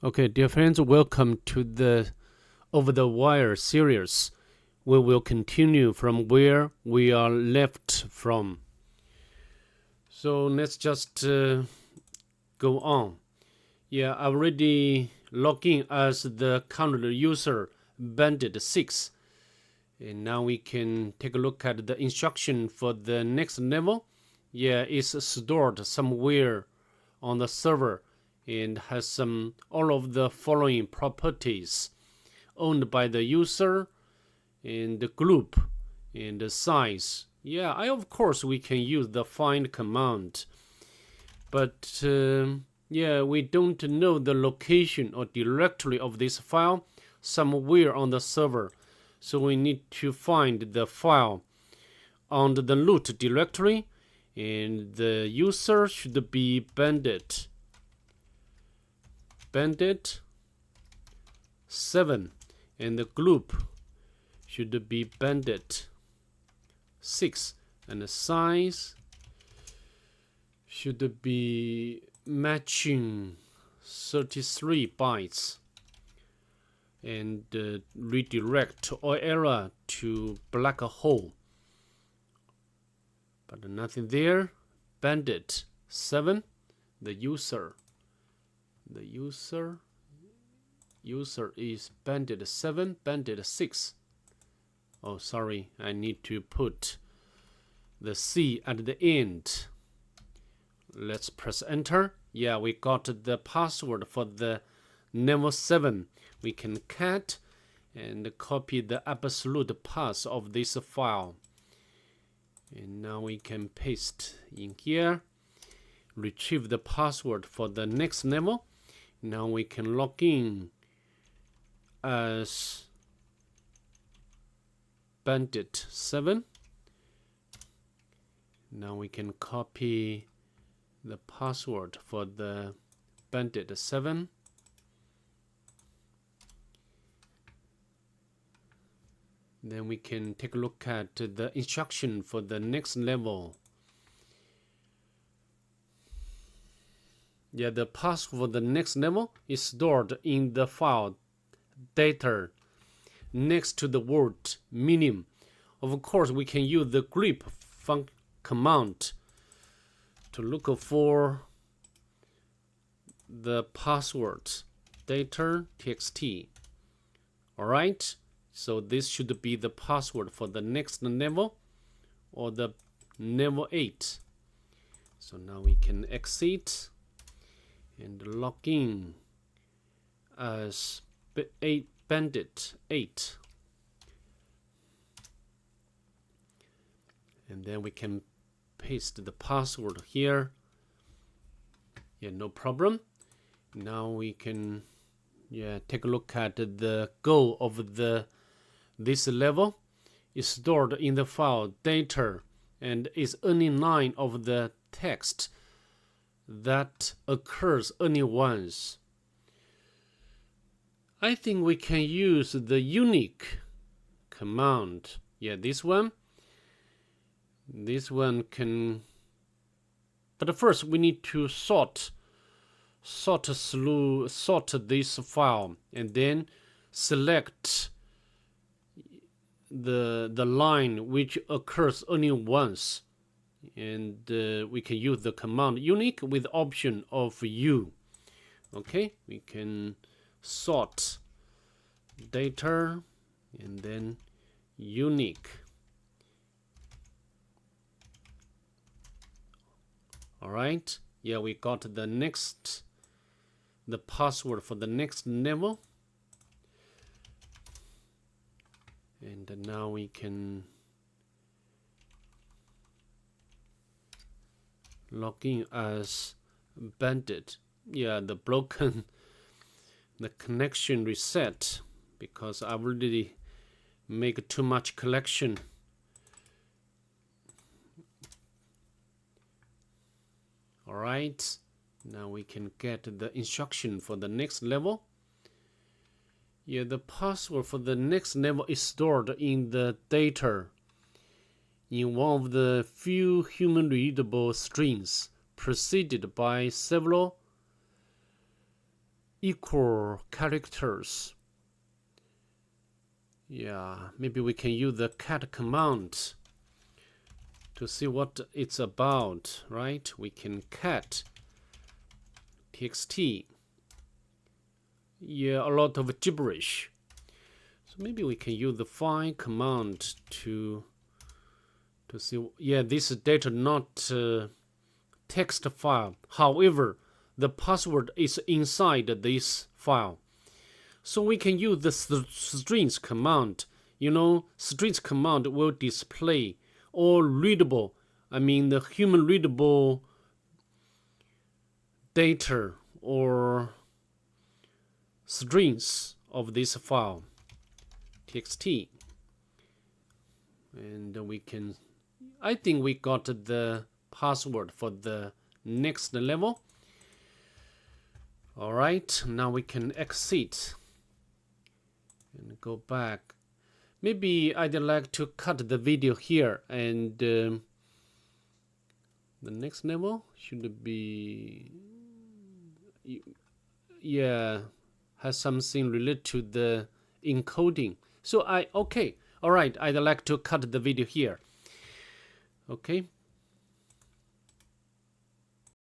Okay, dear friends, welcome to the Overthewire series. We will continue from where we are left from. So let's just go on. Yeah, I already logged in as the current user Bandit 6. And now we can take a look at the instruction for the next level. Yeah, it's stored somewhere on the server and has all of the following properties owned by the user and the group and the size. Yeah, of course we can use the find command, but yeah, we don't know the location or directory of this file somewhere on the server, so we need to find the file on the root directory, and the user should be Bandit 7, and the group should be Bandit 6, and the size should be matching 33 bytes, and redirect or error to black hole, but nothing there. Bandit 7, the user is Bandit 7, Bandit 6. Oh, sorry, I need to put the C at the end. Let's press enter. Yeah, we got the password for the level 7. We can cut and copy the absolute path of this file. And now we can paste in here. Retrieve the password for the next level. Now we can log in as Bandit 7. Now we can copy the password for the Bandit 7. Then we can take a look at the instruction for the next level. Yeah, the path for the next level is stored in the file data next to the word minimum. Of course, we can use the grep command to look for the password data txt. Alright, so this should be the password for the next level, or the level 8. So now we can exit and log in as Bandit 8. And then we can paste the password here. Yeah, no problem. Now we can take a look at the goal of this level. Is stored in the file data and is only line of the text that occurs only once. I think we can use the unique command. Yeah, this one can, but first we need to sort this file, and then select the line which occurs only once, and we can use the command unique with option of U. Okay, we can sort data and then unique. Alright, yeah, we got the password for the next level. And now we can log in as Bandit. Yeah, the connection reset because I already make too much collection. Alright, now we can get the instruction for the next level. Yeah, the password for the next level is stored in the data in one of the few human readable strings, preceded by several equal characters. Yeah, maybe we can use the cat command to see what it's about, right? We can cat txt. Yeah, a lot of gibberish. So maybe we can use the find command to see. Yeah, this data not text file. However, the password is inside this file. So we can use the strings command. You know, strings command will display all readable, I mean the human readable data or strings of this file, txt. And we can, I think we got the password for the next level. All right, now we can exit and go back. Maybe I'd like to cut the video here, and the next level should be, yeah, has something related to the encoding. So okay, all right, I'd like to cut the video here. Okay,